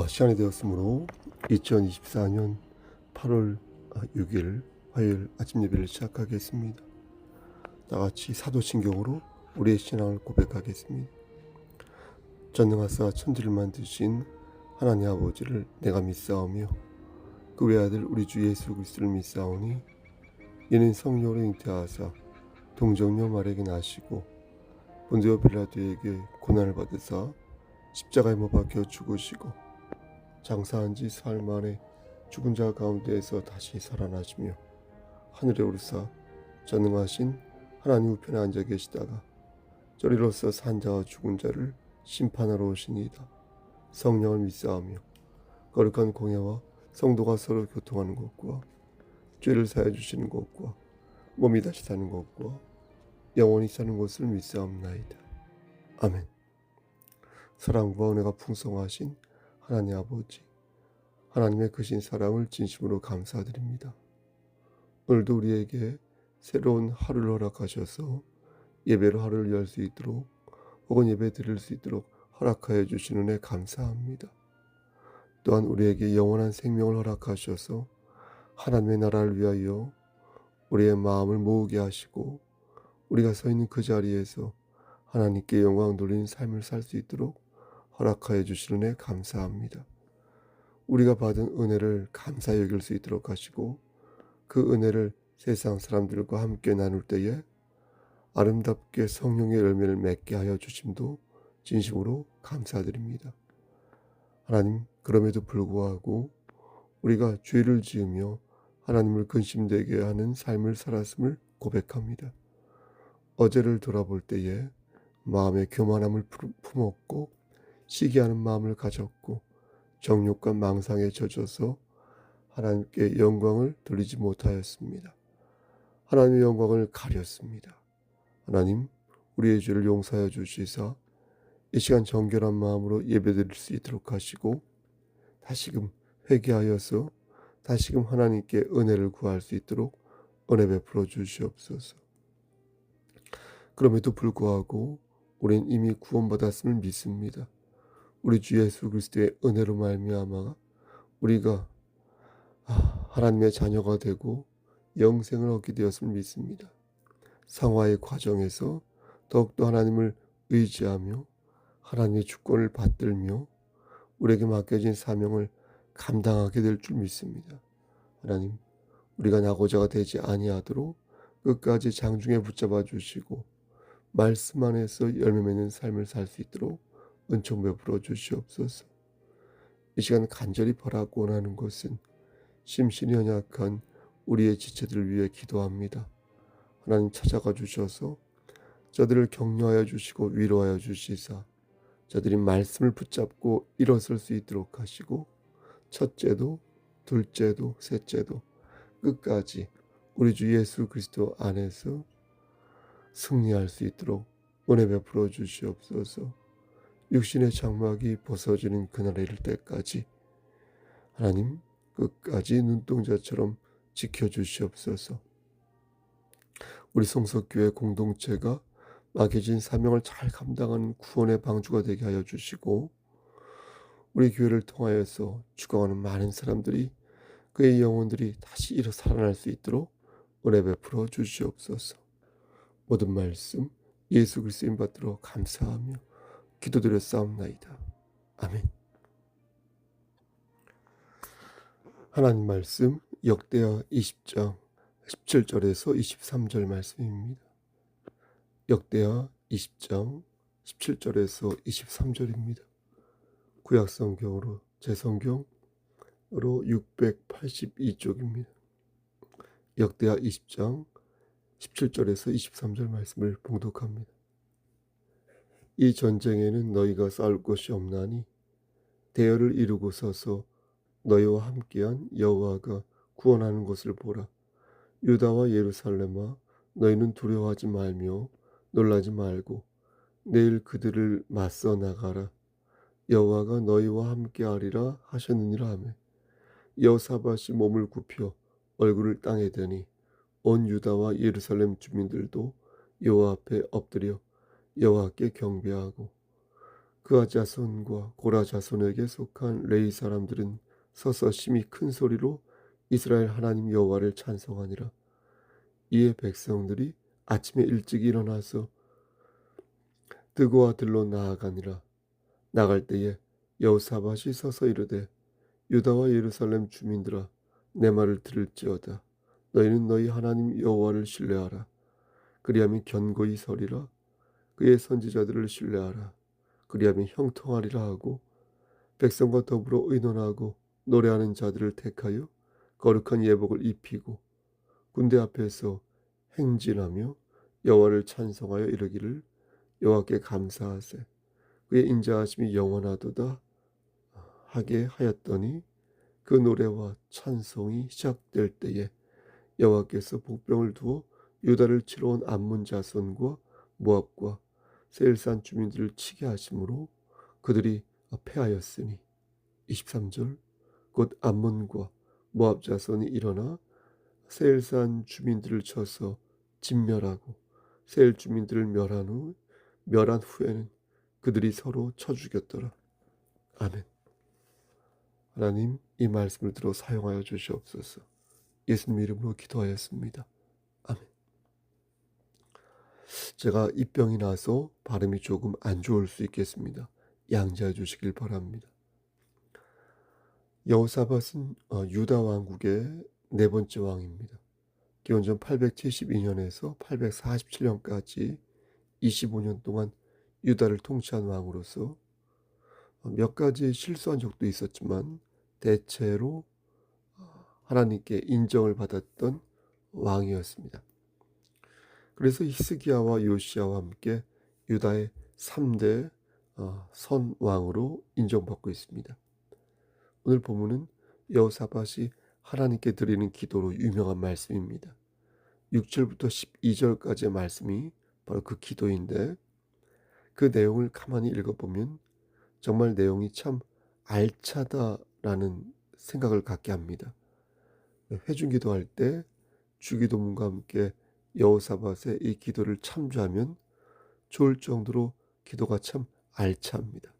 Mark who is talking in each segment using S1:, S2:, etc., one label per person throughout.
S1: 시간이 되었으므로 2024년 8월 6일 화요일 아침 예배를 시작하겠습니다. 다같이 사도신경으로 우리의 신앙을 고백하겠습니다. 전능하사 천지를 만드신 하나님 아버지를 내가 믿사오며 그 외아들 우리 주 예수 그리스도를 믿사오니 이는 성령으로 잉태하사 동정녀 마리아에게 나시고 본디오 빌라도에게 고난을 받으사 십자가에 못 박혀 죽으시고 장사한 지 사흘 만에 죽은 자 가운데에서 다시 살아나시며 하늘에 오르사 전능하신 하나님 우편에 앉아 계시다가 저리로서 산 자와 죽은 자를 심판하러 오시니이다. 성령을 믿사오며 거룩한 공예와 성도가 서로 교통하는 것과 죄를 사해 주시는 것과 몸이 다시 사는 것과 영원히 사는 것을 믿사옵나이다. 아멘. 사랑과 은혜가 풍성하신 하나님 아버지, 하나님의 크신 사랑을 진심으로 감사드립니다. 오늘도 우리에게 새로운 하루를 허락하셔서 예배로 하루를 열 수 있도록 혹은 예배 드릴 수 있도록 허락하여 주신 은혜 감사합니다. 또한 우리에게 영원한 생명을 허락하셔서 하나님의 나라를 위하여 우리의 마음을 모으게 하시고 우리가 서 있는 그 자리에서 하나님께 영광 돌리는 삶을 살 수 있도록 허락하여 주신 은혜 감사합니다. 우리가 받은 은혜를 감사히 여길 수 있도록 하시고 그 은혜를 세상 사람들과 함께 나눌 때에 아름답게 성령의 열매를 맺게 하여 주심도 진심으로 감사드립니다. 하나님, 그럼에도 불구하고 우리가 죄를 지으며 하나님을 근심되게 하는 삶을 살았음을 고백합니다. 어제를 돌아볼 때에 마음의 교만함을 품었고 시기하는 마음을 가졌고 정욕과 망상에 젖어서 하나님께 영광을 돌리지 못하였습니다. 하나님의 영광을 가렸습니다. 하나님, 우리의 죄를 용서하여 주시사 이 시간 정결한 마음으로 예배드릴 수 있도록 하시고 다시금 회개하여서 다시금 하나님께 은혜를 구할 수 있도록 은혜 베풀어 주시옵소서. 그럼에도 불구하고 우린 이미 구원받았음을 믿습니다. 우리 주 예수 그리스도의 은혜로 말미암아 우리가 하나님의 자녀가 되고 영생을 얻게 되었음을 믿습니다. 상화의 과정에서 더욱더 하나님을 의지하며 하나님의 주권을 받들며 우리에게 맡겨진 사명을 감당하게 될 줄 믿습니다. 하나님, 우리가 낙오자가 되지 아니하도록 끝까지 장중에 붙잡아 주시고 말씀 안에서 열매 맺는 삶을 살 수 있도록 은총 베풀어 주시옵소서. 이 시간 간절히 바라고 원하는 것은 심신이 연약한 우리의 지체들을 위해 기도합니다. 하나님 찾아가 주셔서 저들을 격려하여 주시고 위로하여 주시사 저들이 말씀을 붙잡고 일어설 수 있도록 하시고 첫째도 둘째도 셋째도 끝까지 우리 주 예수 그리스도 안에서 승리할 수 있도록 은혜 베풀어 주시옵소서. 육신의 장막이 벗어지는 그날에 이를 때까지 하나님 끝까지 눈동자처럼 지켜주시옵소서. 우리 성석교회 공동체가 맡겨진 사명을 잘 감당하는 구원의 방주가 되게 하여 주시고 우리 교회를 통하여서 죽어가는 많은 사람들이 그의 영혼들이 다시 일어 살아날 수 있도록 은혜 베풀어 주시옵소서. 모든 말씀 예수 그리스도 이름 받들어 감사하며 기도드렸사옵나이다. 아멘. 하나님 말씀 역대하 20장 17절에서 23절 말씀입니다. 역대하 20장 17절에서 23절입니다. 구약성경으로 제 성경으로 682쪽입니다. 역대하 20장 17절에서 23절 말씀을 봉독합니다. 이 전쟁에는 너희가 싸울 것이 없나니 대열을 이루고 서서 너희와 함께한 여호와가 구원하는 것을 보라. 유다와 예루살렘아, 너희는 두려워하지 말며 놀라지 말고 내일 그들을 맞서 나가라. 여호와가 너희와 함께하리라 하셨느니라 하며 여호사밧이 몸을 굽혀 얼굴을 땅에 대니 온 유다와 예루살렘 주민들도 여호와 앞에 엎드려 여호와께 경배하고 그아 자손과 고라 자손에게 속한 레위 사람들은 서서 심히 큰 소리로 이스라엘 하나님 여호와를 찬송하니라. 이에 백성들이 아침에 일찍 일어나서 드고와 들로 나아가니라. 나갈 때에 여호사밧이 서서 이르되 유다와 예루살렘 주민들아, 내 말을 들을지어다. 너희는 너희 하나님 여호와를 신뢰하라. 그리하면 견고히 서리라. 그의 선지자들을 신뢰하라. 그리하면 형통하리라 하고 백성과 더불어 의논하고 노래하는 자들을 택하여 거룩한 예복을 입히고 군대 앞에서 행진하며 여호와를 찬송하여 이르기를 여호와께 감사하세. 그의 인자하심이 영원하도다 하게 하였더니 그 노래와 찬송이 시작될 때에 여호와께서 복병을 두어 유다를 치러 온 암몬 자손과 모압과 세일산 주민들을 치게 하심으로 그들이 패하였으니 23절 곧 암몬과 모압 자손이 일어나 세일산 주민들을 쳐서 진멸하고 세일 주민들을 멸한 후에는 그들이 서로 쳐 죽였더라. 아멘. 하나님, 이 말씀을 들어 사용하여 주시옵소서. 예수님 이름으로 기도하였습니다. 아멘. 제가 입병이 나서 발음이 조금 안 좋을 수 있겠습니다. 양지해 주시길 바랍니다. 여호사밧은 유다 왕국의 네 번째 왕입니다. 기원전 872년에서 847년까지 25년 동안 유다를 통치한 왕으로서 몇 가지 실수한 적도 있었지만 대체로 하나님께 인정을 받았던 왕이었습니다. 그래서 히스기야와 요시야와 함께 유다의 3대 선왕으로 인정받고 있습니다. 오늘 본문은 여호사밧이 하나님께 드리는 기도로 유명한 말씀입니다. 6절부터 12절까지의 말씀이 바로 그 기도인데 그 내용을 가만히 읽어보면 정말 내용이 참 알차다라는 생각을 갖게 합니다. 회중 기도할 때 주기도문과 함께 여호사밧의 이 기도를 참조하면 좋을 정도로 기도가 참 알차합니다.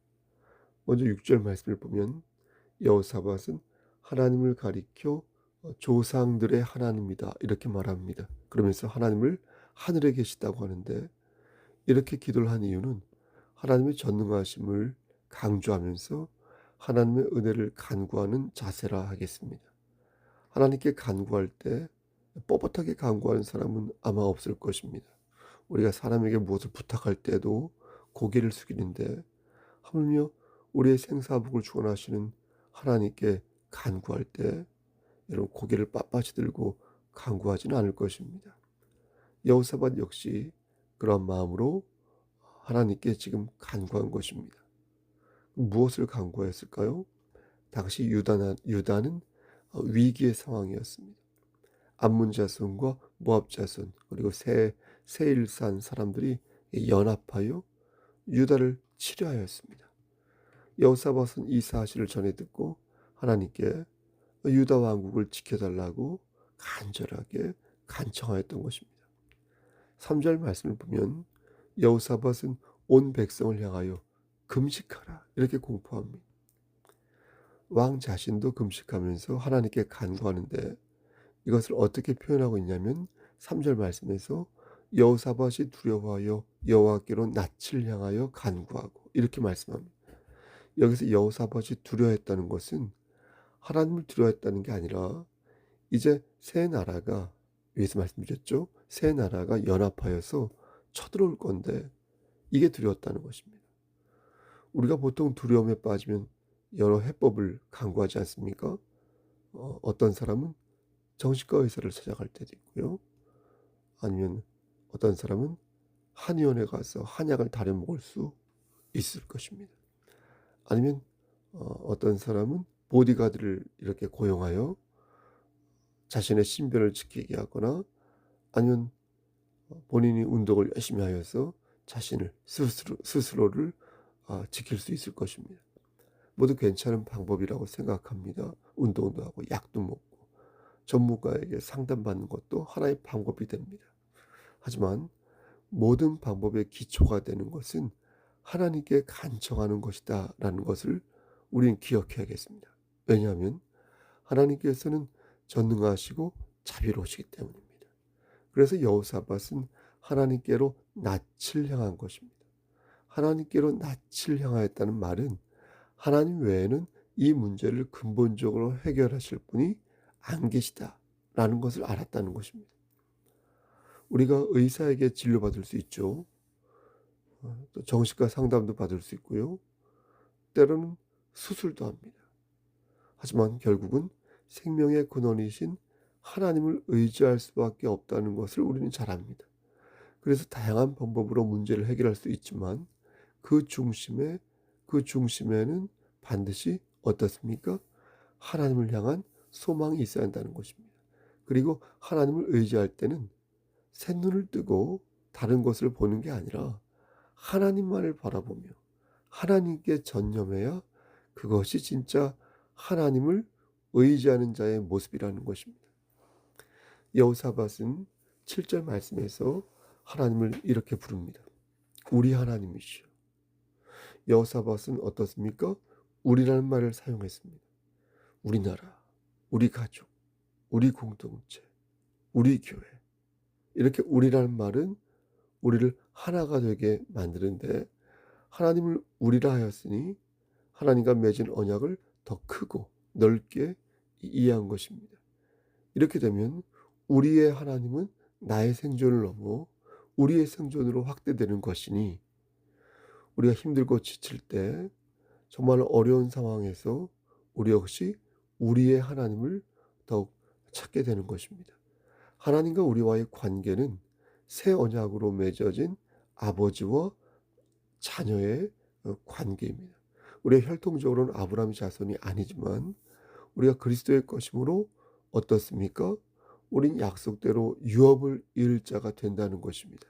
S1: 먼저 6절 말씀을 보면 여호사밧은 하나님을 가리켜 조상들의 하나님이다 이렇게 말합니다. 그러면서 하나님을 하늘에 계시다고 하는데 이렇게 기도를 한 이유는 하나님의 전능하심을 강조하면서 하나님의 은혜를 간구하는 자세라 하겠습니다. 하나님께 간구할 때 뻣뻣하게 간구하는 사람은 아마 없을 것입니다. 우리가 사람에게 무엇을 부탁할 때도 고개를 숙이는데 하물며 우리의 생사복을 주관하시는 하나님께 간구할 때 여러분 고개를 빳빳이 들고 간구하지는 않을 것입니다. 여호사밧 역시 그런 마음으로 하나님께 지금 간구한 것입니다. 무엇을 간구했을까요? 당시 유다는 위기의 상황이었습니다. 암몬 자손과 모압 자손 그리고 세일산 사람들이 연합하여 유다를 치려 하였습니다. 여호사밧은 이 사실을 전해 듣고 하나님께 유다 왕국을 지켜달라고 간절하게 간청하였던 것입니다. 3절 말씀을 보면 여호사밧은 온 백성을 향하여 금식하라 이렇게 공포합니다. 왕 자신도 금식하면서 하나님께 간구하는데 이것을 어떻게 표현하고 있냐면 3절 말씀에서 여호사밧이 두려워하여 여호와께로 낯을 향하여 간구하고 이렇게 말씀합니다. 여기서 여호사밧이 두려워했다는 것은 하나님을 두려워했다는 게 아니라 이제 새 나라가 위에서 말씀드렸죠. 새 나라가 연합하여서 쳐들어올 건데 이게 두려웠다는 것입니다. 우리가 보통 두려움에 빠지면 여러 해법을 강구하지 않습니까? 어떤 사람은 정신과 의사를 찾아갈 때도 있고요. 아니면 어떤 사람은 한의원에 가서 한약을 다려 먹을 수 있을 것입니다. 아니면 어떤 사람은 보디가드를 이렇게 고용하여 자신의 신변을 지키게 하거나 아니면 본인이 운동을 열심히 하여서 자신을 스스로를 지킬 수 있을 것입니다. 모두 괜찮은 방법이라고 생각합니다. 운동도 하고 약도 먹고 전문가에게 상담받는 것도 하나의 방법이 됩니다. 하지만 모든 방법의 기초가 되는 것은 하나님께 간청하는 것이다 라는 것을 우리는 기억해야겠습니다. 왜냐하면 하나님께서는 전능하시고 자비로우시기 때문입니다. 그래서 여호사밧은 하나님께로 낯을 향한 것입니다. 하나님께로 낯을 향하였다는 말은 하나님 외에는 이 문제를 근본적으로 해결하실 분이 안 계시다라는 것을 알았다는 것입니다. 우리가 의사에게 진료받을 수 있죠. 또 정신과 상담도 받을 수 있고요. 때로는 수술도 합니다. 하지만 결국은 생명의 근원이신 하나님을 의지할 수밖에 없다는 것을 우리는 잘 압니다. 그래서 다양한 방법으로 문제를 해결할 수 있지만 그 중심에는 반드시 어떻습니까? 하나님을 향한 소망이 있어야 한다는 것입니다. 그리고 하나님을 의지할 때는 샛눈을 뜨고 다른 것을 보는 게 아니라 하나님만을 바라보며 하나님께 전념해야 그것이 진짜 하나님을 의지하는 자의 모습이라는 것입니다. 여호사밧은 7절 말씀에서 하나님을 이렇게 부릅니다. 우리 하나님이시여. 여호사밧은 어떻습니까? 우리라는 말을 사용했습니다. 우리나라, 우리 가족, 우리 공동체, 우리 교회. 이렇게 우리라는 말은 우리를 하나가 되게 만드는데 하나님을 우리라 하였으니 하나님과 맺은 언약을 더 크고 넓게 이해한 것입니다. 이렇게 되면 우리의 하나님은 나의 생존을 넘어 우리의 생존으로 확대되는 것이니 우리가 힘들고 지칠 때 정말 어려운 상황에서 우리 역시 우리의 하나님을 더욱 찾게 되는 것입니다. 하나님과 우리와의 관계는 새 언약으로 맺어진 아버지와 자녀의 관계입니다. 우리가 혈통적으로는 아브라함의 자손이 아니지만 우리가 그리스도의 것이므로 어떻습니까? 우린 약속대로 유업을 이을 자가 된다는 것입니다.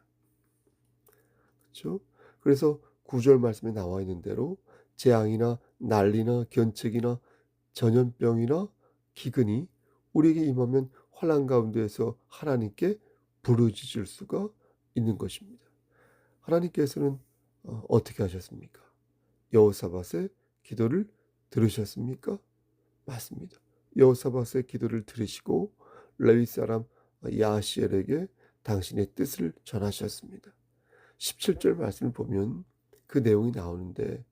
S1: 그렇죠? 그래서 9절 말씀에 나와 있는 대로 재앙이나 난리나 견책이나 전염병이나 기근이 우리에게 임하면 환난 가운데에서 하나님께 부르짖을 수가 있는 것입니다. 하나님께서는 어떻게 하셨습니까? 여호사밧의 기도를 들으셨습니까? 맞습니다. 여호사밧의 기도를 들으시고 레위 사람 야하시엘에게 당신의 뜻을 전하셨습니다. 17절 말씀을 보면 그 내용이 나오는데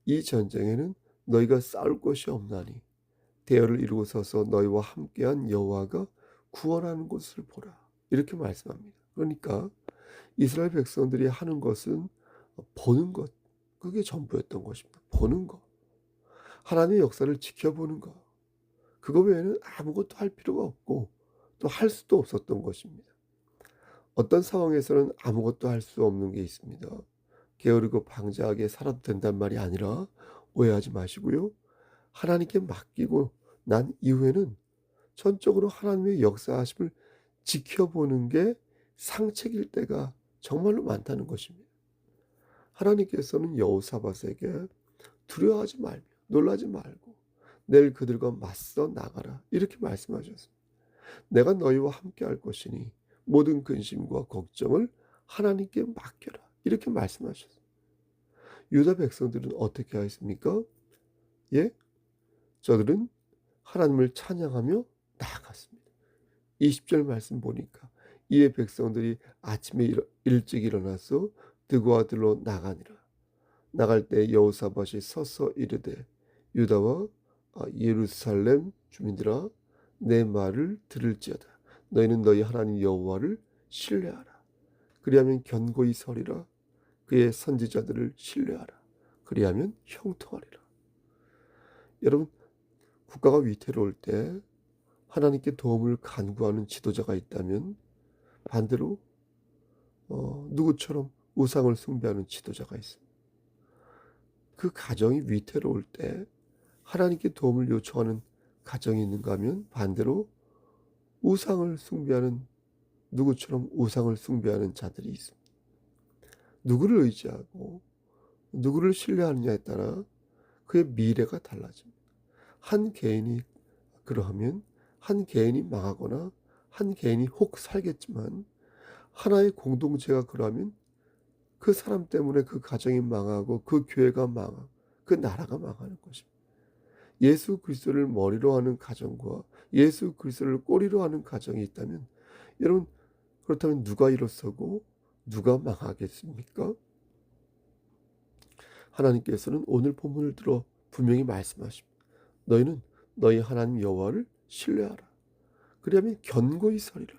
S1: 이 전쟁에는 너희가 싸울 것이 없나니 대열을 이루고 서서 너희와 함께한 여호와가 구원하는 것을 보라. 이렇게 말씀합니다. 그러니까 이스라엘 백성들이 하는 것은 보는 것, 그게 전부였던 것입니다. 보는 것. 하나님의 역사를 지켜보는 것. 그거 외에는 아무것도 할 필요가 없고 또 할 수도 없었던 것입니다. 어떤 상황에서는 아무것도 할 수 없는 게 있습니다. 게으르고 방자하게 살아도 된단 말이 아니라 오해하지 마시고요. 하나님께 맡기고 난 이후에는 전적으로 하나님의 역사하심을 지켜보는 게 상책일 때가 정말로 많다는 것입니다. 하나님께서는 여호사밧에게 두려워하지 말며 놀라지 말고 내일 그들과 맞서 나가라 이렇게 말씀하셨습니다. 내가 너희와 함께 할 것이니 모든 근심과 걱정을 하나님께 맡겨라 이렇게 말씀하셨습니다. 유다 백성들은 어떻게 하였습니까? 예? 저들은 하나님을 찬양하며 나아갔습니다. 20절 말씀 보니까 이에 백성들이 아침에 일찍 일어나서 드고와 들로 나가니라. 나갈 때 여호사밧이 서서 이르되 유다와 예루살렘 주민들아 내 말을 들을지어다. 너희는 너희 하나님 여호와를 신뢰하라. 그리하면 견고히 서리라. 그의 선지자들을 신뢰하라. 그리하면 형통하리라. 여러분, 국가가 위태로울 때 하나님께 도움을 간구하는 지도자가 있다면 반대로 누구처럼 우상을 숭배하는 지도자가 있습니다. 그 가정이 위태로울 때 하나님께 도움을 요청하는 가정이 있는가 하면 반대로 우상을 숭배하는 누구처럼 우상을 숭배하는 자들이 있습니다. 누구를 의지하고 누구를 신뢰하느냐에 따라 그의 미래가 달라집니다. 한 개인이 그러하면 한 개인이 망하거나 한 개인이 혹 살겠지만 하나의 공동체가 그러하면 그 사람 때문에 그 가정이 망하고 그 교회가 망하고 그 나라가 망하는 것입니다. 예수 그리스도를 머리로 하는 가정과 예수 그리스도를 꼬리로 하는 가정이 있다면 여러분, 그렇다면 누가 일어서고 누가 망하겠습니까? 하나님께서는 오늘 본문을 들어 분명히 말씀하십니다. 너희는 너희 하나님 여호와를 신뢰하라. 그리하면 견고히 서리라.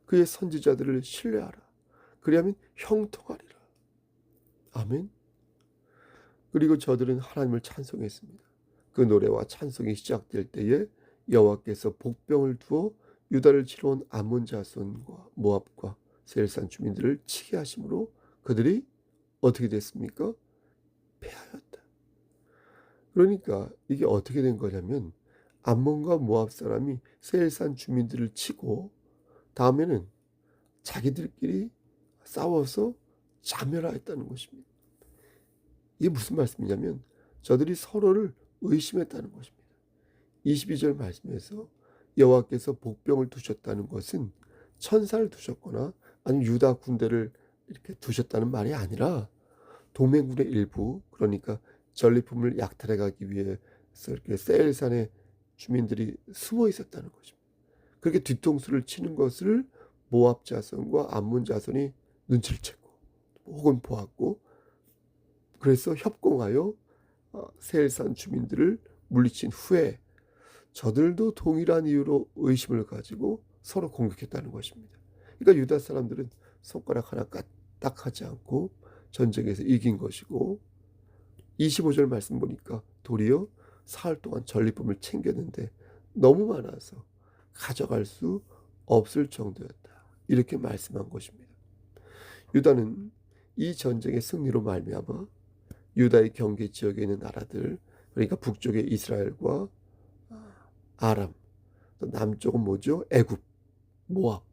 S1: 그의 선지자들을 신뢰하라. 그리하면 형통하리라. 아멘. 그리고 저들은 하나님을 찬송했습니다. 그 노래와 찬송이 시작될 때에 여호와께서 복병을 두어 유다를 치러 온 암몬 자손과 모압과 세일산 주민들을 치게 하심으로 그들이 어떻게 됐습니까? 패하였다. 그러니까 이게 어떻게 된 거냐면 암몬과 모압 사람이 세일산 주민들을 치고 다음에는 자기들끼리 싸워서 자멸하였다는 것입니다. 이게 무슨 말씀이냐면 저들이 서로를 의심했다는 것입니다. 22절 말씀에서 여호와께서 복병을 두셨다는 것은 천사를 두셨거나 아니면 유다 군대를 이렇게 두셨다는 말이 아니라 동맹군의 일부, 그러니까 전리품을 약탈해 가기 위해서 이렇게 세일산의 주민들이 숨어 있었다는 것입니다. 그렇게 뒤통수를 치는 것을 모압 자손과 암몬 자손이 눈치를 채고 혹은 보았고, 그래서 협공하여 세일산 주민들을 물리친 후에 저들도 동일한 이유로 의심을 가지고 서로 공격했다는 것입니다. 그러니까 유다 사람들은 손가락 하나 까딱하지 않고 전쟁에서 이긴 것이고, 25절 말씀 보니까 도리어 사흘 동안 전리품을 챙겼는데 너무 많아서 가져갈 수 없을 정도였다. 이렇게 말씀한 것입니다. 유다는 이 전쟁의 승리로 말미암아 유다의 경계 지역에 있는 나라들, 그러니까 북쪽의 이스라엘과 아람, 또 남쪽은 뭐죠? 애굽, 모압,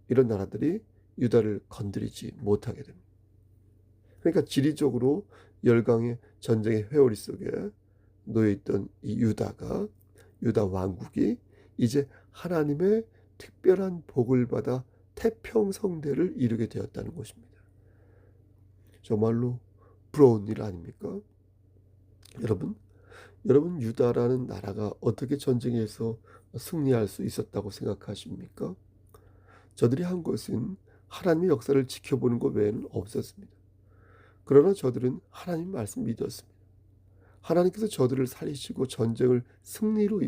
S1: 이런 나라들이 유다를 건드리지 못하게 됩니다. 그러니까 지리적으로 열강의 전쟁의 회오리 속에 놓여있던 이 유다 왕국이 이제 하나님의 특별한 복을 받아 태평성대를 이루게 되었다는 것입니다. 정말로 부러운 일 아닙니까? 여러분 유다라는 나라가 어떻게 전쟁에서 승리할 수 있었다고 생각하십니까? 저들이 한 것은 하나님의 역사를 지켜보는 것 외에는 없었습니다. 그러나 저들은 하나님 말씀 믿었습니다. 하나님께서 저들을 살리시고 전쟁을 승리로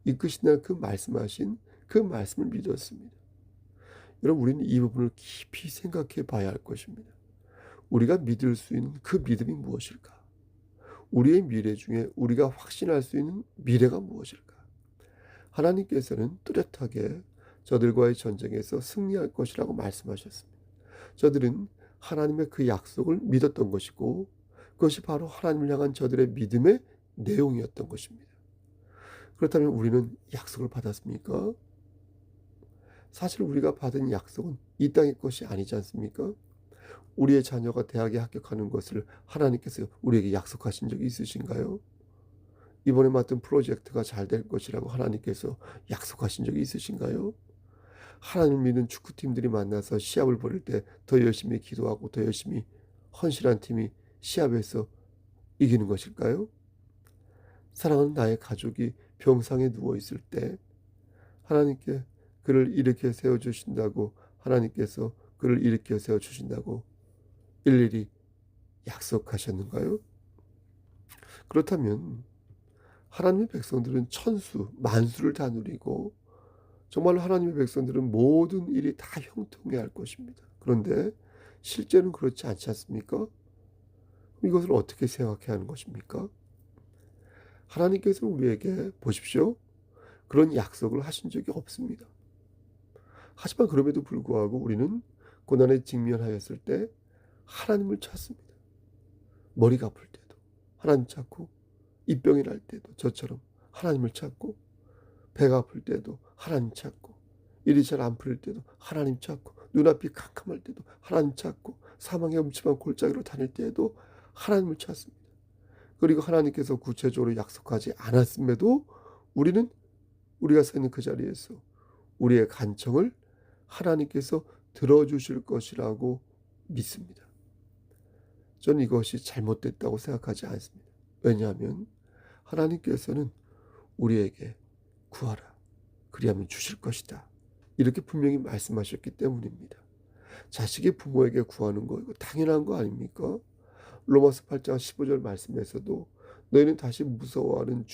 S1: 이끄신다는 그 말씀하신 그 말씀을 믿었습니다. 여러분, 우리는 이 부분을 깊이 생각해 봐야 할 것입니다. 우리가 믿을 수 있는 그 믿음이 무엇일까? 우리의 미래 중에 우리가 확신할 수 있는 미래가 무엇일까? 하나님께서는 뚜렷하게 저들과의 전쟁에서 승리할 것이라고 말씀하셨습니다. 저들은 하나님의 그 약속을 믿었던 것이고, 그것이 바로 하나님을 향한 저들의 믿음의 내용이었던 것입니다. 그렇다면 우리는 약속을 받았습니까? 사실 우리가 받은 약속은 이 땅의 것이 아니지 않습니까? 우리의 자녀가 대학에 합격하는 것을 하나님께서 우리에게 약속하신 적이 있으신가요? 이번에 맡은 프로젝트가 잘 될 것이라고 하나님께서 약속하신 적이 있으신가요? 하나님 믿는 축구팀들이 만나서 시합을 벌일 때 더 열심히 기도하고 더 열심히 헌신한 팀이 시합에서 이기는 것일까요? 사랑하는 나의 가족이 병상에 누워있을 때 하나님께 그를 일으켜 세워주신다고, 하나님께서 그를 일으켜 세워주신다고 일일이 약속하셨는가요? 그렇다면 하나님의 백성들은 천수, 만수를 다 누리고 정말로 하나님의 백성들은 모든 일이 다 형통해야 할 것입니다. 그런데 실제는 그렇지 않지 않습니까? 이것을 어떻게 생각해야 하는 것입니까? 하나님께서는 우리에게 보십시오, 그런 약속을 하신 적이 없습니다. 하지만 그럼에도 불구하고 우리는 고난에 직면하였을 때 하나님을 찾습니다. 머리가 아플 때도 하나님 찾고, 입병이 날 때도 저처럼 하나님을 찾고, 배가 아플 때도 하나님 찾고, 일이 잘 안 풀릴 때도 하나님 찾고, 눈앞이 캄캄할 때도 하나님 찾고, 사망의 음침한 골짜기로 다닐 때에도 하나님을 찾습니다. 그리고 하나님께서 구체적으로 약속하지 않았음에도 우리가 서 있는 그 자리에서 우리의 간청을 하나님께서 들어주실 것이라고 믿습니다. 저는 이것이 잘못됐다고 생각하지 않습니다. 왜냐하면 하나님께서는 우리에게 구하라, 그리하면 주실 것이다, 이렇게 분명히 말씀하셨기 때문입니다. 자식이 부모에게 구하는 거 이거 당연한 거 아닙니까? 로마서 8장 15절 말씀에서도 너희는 다시 무서워하는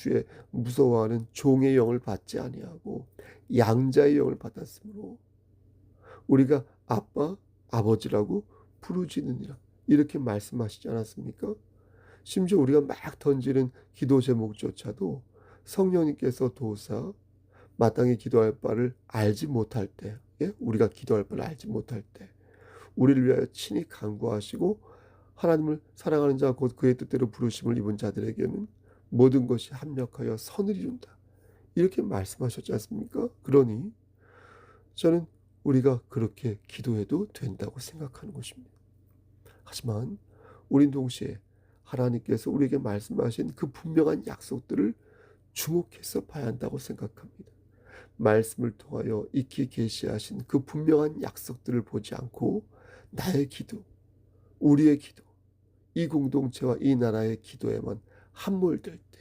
S1: 종의 영을 받지 아니하고 양자의 영을 받았으므로 우리가 아빠 아버지라고 부르짖느니라, 이렇게 말씀하시지 않았습니까? 심지어 우리가 막 던지는 기도 제목조차도 성령님께서 도우사 마땅히 기도할 바를 알지 못할 때, 우리가 기도할 바를 알지 못할 때 우리를 위하여 친히 간구하시고 하나님을 사랑하는 자 곧 그의 뜻대로 부르심을 입은 자들에게는 모든 것이 합력하여 선을 이룬다, 이렇게 말씀하셨지 않습니까? 그러니 저는 우리가 그렇게 기도해도 된다고 생각하는 것입니다. 하지만 우린 동시에 하나님께서 우리에게 말씀하신 그 분명한 약속들을 주목해서 봐야 한다고 생각합니다. 말씀을 통하여 익히 계시하신 그 분명한 약속들을 보지 않고 나의 기도, 우리의 기도, 이 공동체와 이 나라의 기도에만 함몰될 때,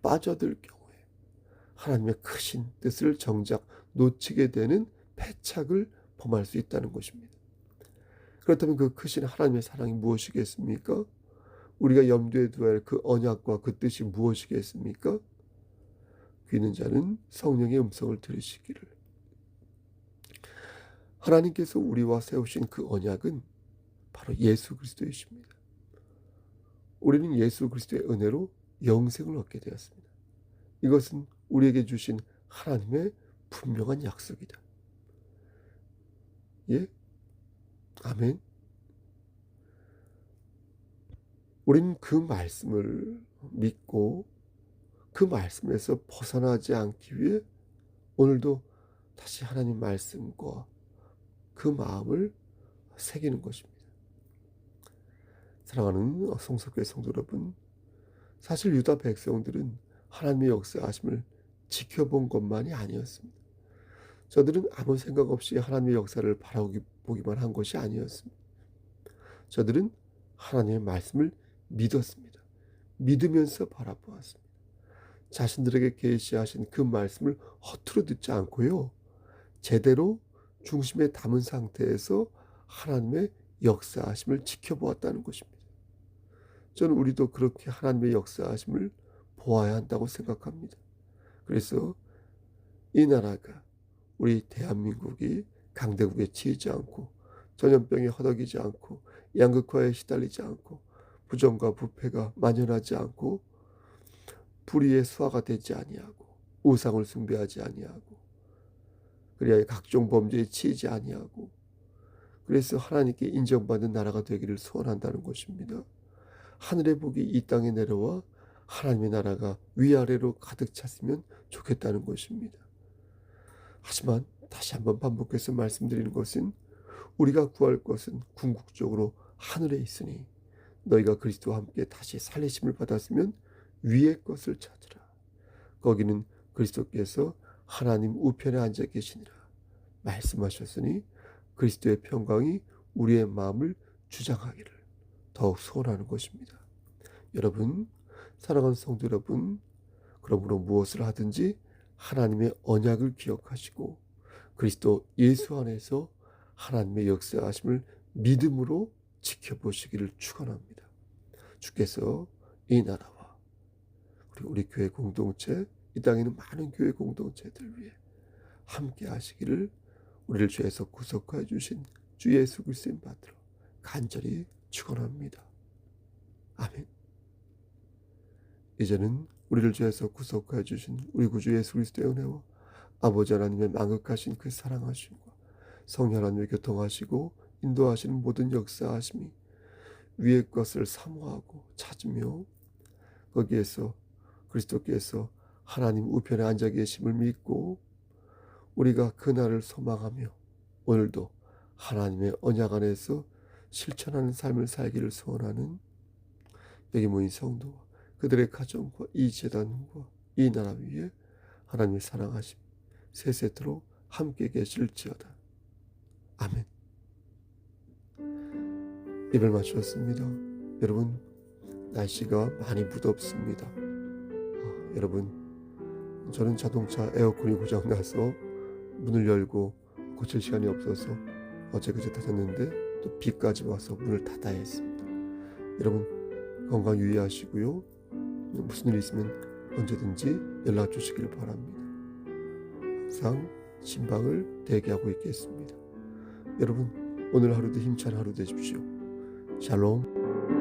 S1: 빠져들 경우에 하나님의 크신 뜻을 정작 놓치게 되는 패착을 범할 수 있다는 것입니다. 그렇다면 그 크신 하나님의 사랑이 무엇이겠습니까? 우리가 염두에 두어야 할 그 언약과 그 뜻이 무엇이겠습니까? 귀 있는 자는 성령의 음성을 들으시기를. 하나님께서 우리와 세우신 그 언약은 바로 예수 그리스도이십니다. 우리는 예수 그리스도의 은혜로 영생을 얻게 되었습니다. 이것은 우리에게 주신 하나님의 분명한 약속이다. 예? 아멘. 우리는 그 말씀을 믿고 그 말씀에서 벗어나지 않기 위해 오늘도 다시 하나님 말씀과 그 마음을 새기는 것입니다. 사랑하는 성석교회 성도 여러분, 사실 유다 백성들은 하나님의 역사하심을 지켜본 것만이 아니었습니다. 저들은 아무 생각 없이 하나님의 역사를 바라보기만 한 것이 아니었습니다. 저들은 하나님의 말씀을 믿었습니다. 믿으면서 바라보았습니다. 자신들에게 계시하신 그 말씀을 허투루 듣지 않고요, 제대로 중심에 담은 상태에서 하나님의 역사하심을 지켜보았다는 것입니다. 저는 우리도 그렇게 하나님의 역사하심을 보아야 한다고 생각합니다. 그래서 이 나라가, 우리 대한민국이 강대국에 치이지 않고 전염병에 허덕이지 않고 양극화에 시달리지 않고 부정과 부패가 만연하지 않고 불의의 수하가 되지 아니하고 우상을 숭배하지 아니하고 그리하여 각종 범죄에 치이지 아니하고, 그래서 하나님께 인정받는 나라가 되기를 소원한다는 것입니다. 하늘의 복이 이 땅에 내려와 하나님의 나라가 위아래로 가득 찼으면 좋겠다는 것입니다. 하지만 다시 한번 반복해서 말씀드리는 것은 우리가 구할 것은 궁극적으로 하늘에 있으니 너희가 그리스도와 함께 다시 살리심을 받았으면 위의 것을 찾으라. 거기는 그리스도께서 하나님 우편에 앉아 계시니라 말씀하셨으니 그리스도의 평강이 우리의 마음을 주장하기를 더욱 소원하는 것입니다. 여러분, 사랑하는 성도 여러분, 그러므로 무엇을 하든지 하나님의 언약을 기억하시고 그리스도 예수 안에서 하나님의 역사하심을 믿음으로 지켜보시기를 축원합니다. 주께서 이 나라와 그리고 우리 교회 공동체, 이 땅에 있는 많은 교회 공동체들 위해 함께 하시기를 우리를 죄에서 구속하여 주신 주 예수 그리스도의 받들어 간절히 축원합니다. 아멘. 이제는 우리를 죄에서 구속하여 주신 우리 구주 예수 그리스도의 은혜와 아버지 하나님의 망극하신 그 사랑하심과 성령 하나님의 교통하시고 인도하시는 모든 역사하심이 위의 것을 사모하고 찾으며 거기에서 그리스도께서 하나님 우편에 앉아 계심을 믿고 우리가 그날을 소망하며 오늘도 하나님의 언약 안에서 실천하는 삶을 살기를 소원하는 여기 모인 성도와 그들의 가정과 이 재단과 이 나라 위에 하나님의 사랑하심 세세토록 함께 계실지어다. 아멘. 예배를 마쳤습니다. 여러분, 날씨가 많이 무덥습니다. 여러분, 저는 자동차 에어컨이 고장나서 문을 열고 고칠 시간이 없어서 어제 그제 닫았는데 또 비까지 와서 문을 닫아야 했습니다. 여러분, 건강 유의하시고요. 무슨 일 있으면 언제든지 연락 주시길 바랍니다. 항상 신방을 대기하고 있겠습니다. 여러분, 오늘 하루도 힘찬 하루 되십시오. 샬롬.